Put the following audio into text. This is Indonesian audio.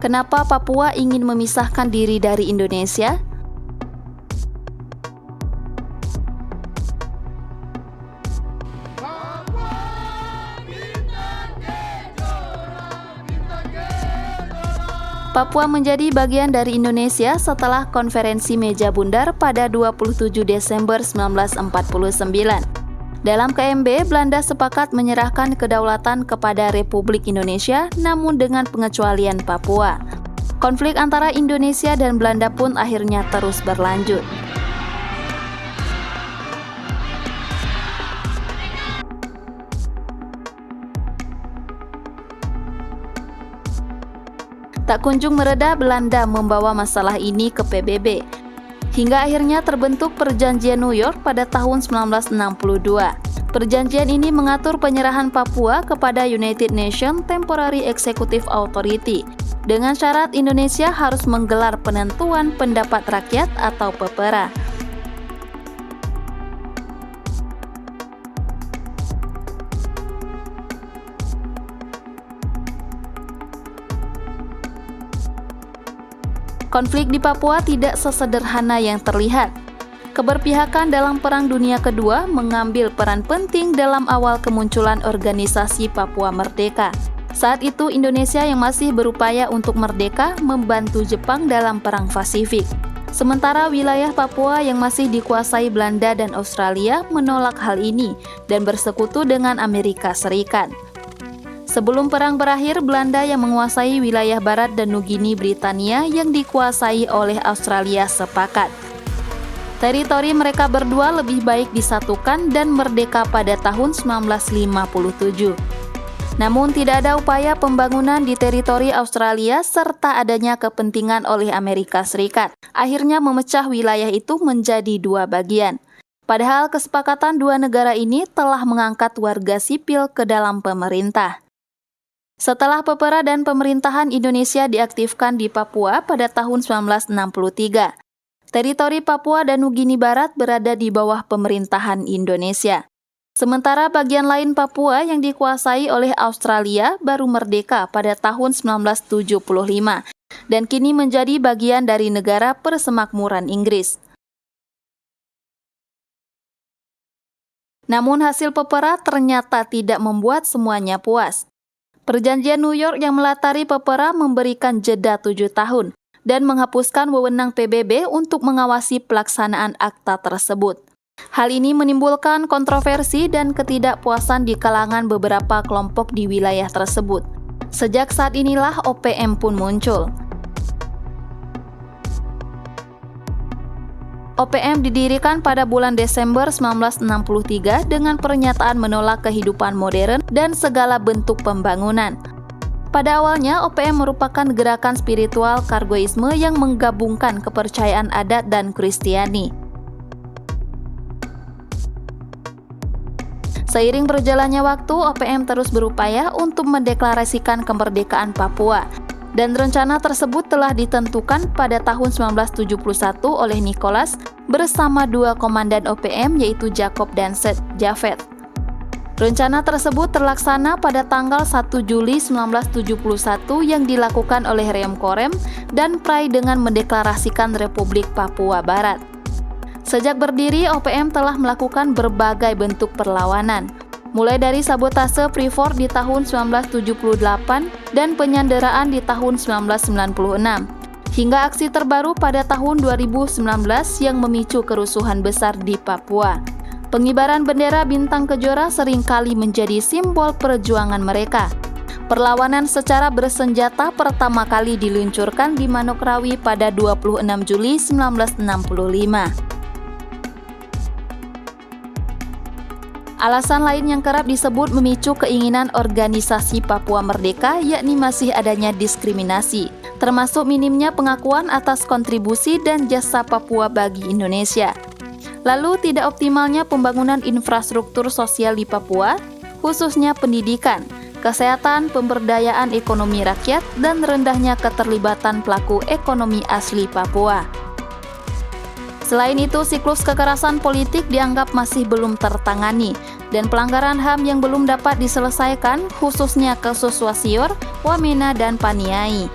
Kenapa Papua ingin memisahkan diri dari Indonesia? Papua menjadi bagian dari Indonesia setelah konferensi meja bundar pada 27 Desember 1949. Dalam KMB, Belanda sepakat menyerahkan kedaulatan kepada Republik Indonesia, namun dengan pengecualian Papua. Konflik antara Indonesia dan Belanda pun akhirnya terus berlanjut. Tak kunjung mereda, Belanda membawa masalah ini ke PBB. Hingga akhirnya terbentuk Perjanjian New York pada tahun 1962. Perjanjian ini mengatur penyerahan Papua kepada United Nations Temporary Executive Authority, dengan syarat Indonesia harus menggelar penentuan pendapat rakyat atau PEPERA. Konflik di Papua tidak sesederhana yang terlihat. Keberpihakan dalam Perang Dunia Kedua mengambil peran penting dalam awal kemunculan organisasi Papua Merdeka. Saat itu Indonesia yang masih berupaya untuk merdeka membantu Jepang dalam Perang Pasifik. Sementara wilayah Papua yang masih dikuasai Belanda dan Australia menolak hal ini dan bersekutu dengan Amerika Serikat. Sebelum perang berakhir, Belanda yang menguasai wilayah barat dan Nugini Britania yang dikuasai oleh Australia sepakat. Teritori mereka berdua lebih baik disatukan dan merdeka pada tahun 1957. Namun tidak ada upaya pembangunan di teritori Australia serta adanya kepentingan oleh Amerika Serikat. Akhirnya memecah wilayah itu menjadi dua bagian. Padahal kesepakatan dua negara ini telah mengangkat warga sipil ke dalam pemerintah. Setelah PEPERA dan pemerintahan Indonesia diaktifkan di Papua pada tahun 1963, teritori Papua dan Nugini Barat berada di bawah pemerintahan Indonesia. Sementara bagian lain Papua yang dikuasai oleh Australia baru merdeka pada tahun 1975 dan kini menjadi bagian dari negara persemakmuran Inggris. Namun hasil PEPERA ternyata tidak membuat semuanya puas. Perjanjian New York yang melatari PEPERA memberikan jeda 7 tahun dan menghapuskan wewenang PBB untuk mengawasi pelaksanaan akta tersebut. Hal ini menimbulkan kontroversi dan ketidakpuasan di kalangan beberapa kelompok di wilayah tersebut. Sejak saat inilah OPM pun muncul. OPM didirikan pada bulan Desember 1963 dengan pernyataan menolak kehidupan modern dan segala bentuk pembangunan. Pada awalnya, OPM merupakan gerakan spiritual kargoisme yang menggabungkan kepercayaan adat dan Kristiani. Seiring berjalannya waktu, OPM terus berupaya untuk mendeklarasikan kemerdekaan Papua. Dan rencana tersebut telah ditentukan pada tahun 1971 oleh Nicholas bersama dua komandan OPM yaitu Jacob dan Seth Javed. Rencana tersebut terlaksana pada tanggal 1 Juli 1971 yang dilakukan oleh Rem Korem dan Prai dengan mendeklarasikan Republik Papua Barat. Sejak berdiri, OPM telah melakukan berbagai bentuk perlawanan. Mulai dari sabotase Freeport di tahun 1978 dan penyanderaan di tahun 1996, hingga aksi terbaru pada tahun 2019 yang memicu kerusuhan besar di Papua. Pengibaran bendera bintang kejora seringkali menjadi simbol perjuangan mereka. Perlawanan secara bersenjata pertama kali diluncurkan di Manokwari pada 26 Juli 1965. Alasan lain yang kerap disebut memicu keinginan organisasi Papua Merdeka yakni masih adanya diskriminasi, termasuk minimnya pengakuan atas kontribusi dan jasa Papua bagi Indonesia. Lalu tidak optimalnya pembangunan infrastruktur sosial di Papua, khususnya pendidikan, kesehatan, pemberdayaan ekonomi rakyat, dan rendahnya keterlibatan pelaku ekonomi asli Papua. Selain itu, siklus kekerasan politik dianggap masih belum tertangani, dan pelanggaran HAM yang belum dapat diselesaikan, khususnya kasus Wasior, Wamena, dan Paniai.